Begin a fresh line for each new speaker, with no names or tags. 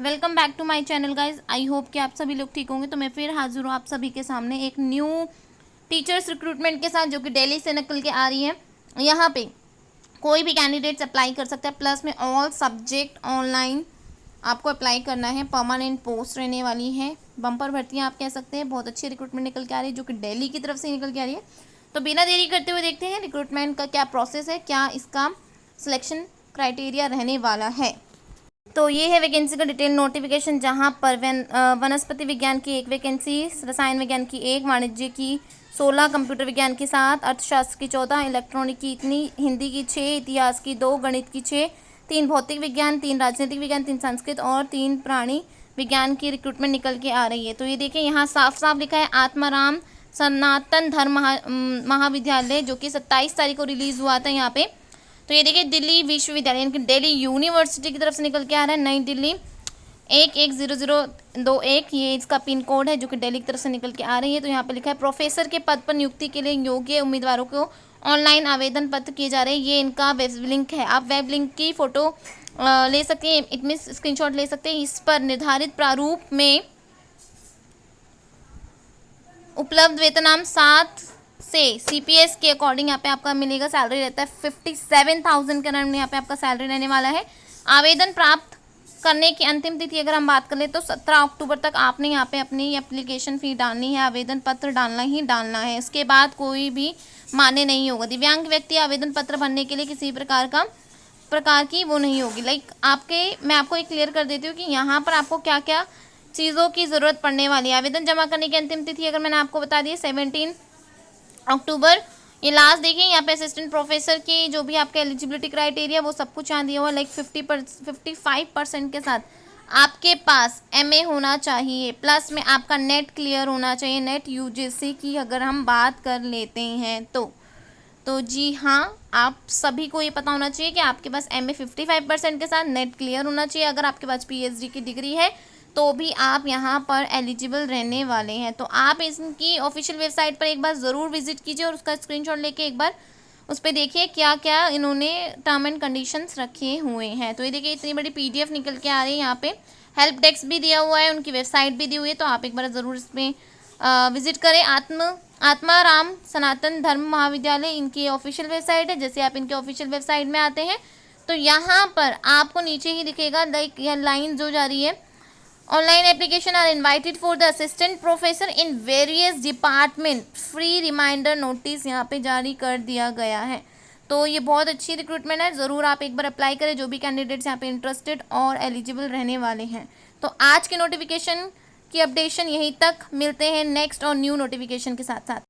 Welcome back to my channel guys. I hope कि आप सभी लोग ठीक होंगे। तो मैं फिर हाजिर हूँ आप सभी के सामने एक न्यू टीचर्स रिक्रूटमेंट के साथ, जो कि दिल्ली से निकल के आ रही है। यहाँ पे कोई भी कैंडिडेट्स अप्लाई कर सकता है, प्लस में ऑल सब्जेक्ट ऑनलाइन आपको अप्लाई करना है। परमानेंट पोस्ट रहने वाली है, बम्पर भर्तियाँ आप कह सकते हैं। बहुत अच्छी रिक्रूटमेंट निकल के आ रही है, जो कि दिल्ली की तरफ से निकल के आ रही है। तो बिना देरी करते हुए देखते हैं रिक्रूटमेंट का क्या प्रोसेस है, क्या इसका सिलेक्शन क्राइटेरिया रहने वाला है। तो ये है वैकेंसी का डिटेल नोटिफिकेशन, जहाँ पर वनस्पति विज्ञान की 1 वैकेंसी, रसायन विज्ञान की 1, वाणिज्य की 16, कंप्यूटर विज्ञान की 7, अर्थशास्त्र की 14, इलेक्ट्रॉनिक की इतनी, हिंदी की 6, इतिहास की 2, गणित की 6, 3 भौतिक विज्ञान, 3 राजनीतिक विज्ञान, 3 संस्कृत और 3 प्राणी विज्ञान की रिक्रूटमेंट निकल के आ रही है। तो ये देखिए, यहाँ साफ साफ लिखा है आत्माराम सनातन धर्म महाविद्यालय, जो कि 27 तारीख को रिलीज़ हुआ था यहाँ पे। तो ये देखिए, दिल्ली विश्वविद्यालय यानी कि दिल्ली यूनिवर्सिटी की तरफ से निकल के आ रहा है। नई दिल्ली 110021, ये इसका पिन कोड है, जो कि दिल्ली की तरफ से निकल के आ रही है। तो यहाँ पे लिखा है प्रोफेसर के पद पर नियुक्ति के लिए योग्य उम्मीदवारों को ऑनलाइन आवेदन पत्र किए जा रहे हैं। ये इनका वेब लिंक है। आप वेब लिंक की फ़ोटो ले सकते हैं, इसमें स्क्रीनशॉट ले सकते हैं। इस पर निर्धारित प्रारूप में उपलब्ध वेतनाम 7 से CPS के अकॉर्डिंग यहाँ पे आपका मिलेगा। सैलरी रहता है 57,000 के अराउंड यहाँ पे आपका सैलरी रहने वाला है। आवेदन प्राप्त करने की अंतिम तिथि अगर हम बात कर ले तो 17 अक्टूबर तक आपने यहाँ पे अपनी एप्लीकेशन फ़ी डालनी है, आवेदन पत्र डालना ही डालना है। इसके बाद कोई भी मान्य नहीं होगा। दिव्यांग व्यक्ति आवेदन पत्र भरने के लिए किसी प्रकार की वो नहीं होगी। मैं आपको एक क्लियर कर देती हूँ कि यहाँ पर आपको क्या क्या चीज़ों की ज़रूरत पड़ने वाली है। आवेदन जमा करने की अंतिम तिथि अगर मैंने आपको बता दी 17 अक्टूबर। ये लास्ट देखिए, यहाँ पे असिस्टेंट प्रोफेसर की जो भी आपका एलिजिबिलिटी क्राइटेरिया वो सब कुछ यहाँ दिया हुआ है। 55% के साथ आपके पास MA होना चाहिए, प्लस में आपका नेट क्लियर होना चाहिए। नेट UGC की अगर हम बात कर लेते हैं तो जी हाँ, आप सभी को ये पता होना चाहिए कि आपके पास MA 55% के साथ नेट क्लियर होना चाहिए। अगर आपके पास PhD की डिग्री है तो भी आप यहाँ पर एलिजिबल रहने वाले हैं। तो आप इनकी ऑफिशियल वेबसाइट पर एक बार ज़रूर विजिट कीजिए और उसका स्क्रीनशॉट लेके एक बार उस पर देखिए क्या क्या इन्होंने टर्म एंड कंडीशंस रखे हुए हैं। तो ये देखिए, इतनी बड़ी PDF निकल के आ रही है। यहाँ पे हेल्प डेस्क भी दिया हुआ है, उनकी वेबसाइट भी दी हुई है। तो आप एक बार ज़रूर इसमें विजिट करें। आत्माराम सनातन धर्म महाविद्यालय इनकी ऑफिशियल वेबसाइट है। जैसे आप इनके ऑफिशियल वेबसाइट में आते हैं तो यहाँ पर आपको नीचे ही दिखेगा यह लाइन जो जा रही है, online application are invited for the assistant professor in various department. Free reminder notice यहाँ पे जारी कर दिया गया है। तो ये बहुत अच्छी रिक्रूटमेंट है, ज़रूर आप एक बार अप्लाई करें जो भी कैंडिडेट्स यहाँ पे इंटरेस्टेड और एलिजिबल रहने वाले हैं। तो आज के नोटिफिकेशन की अपडेशन यहीं तक, मिलते हैं नेक्स्ट और न्यू नोटिफिकेशन के साथ।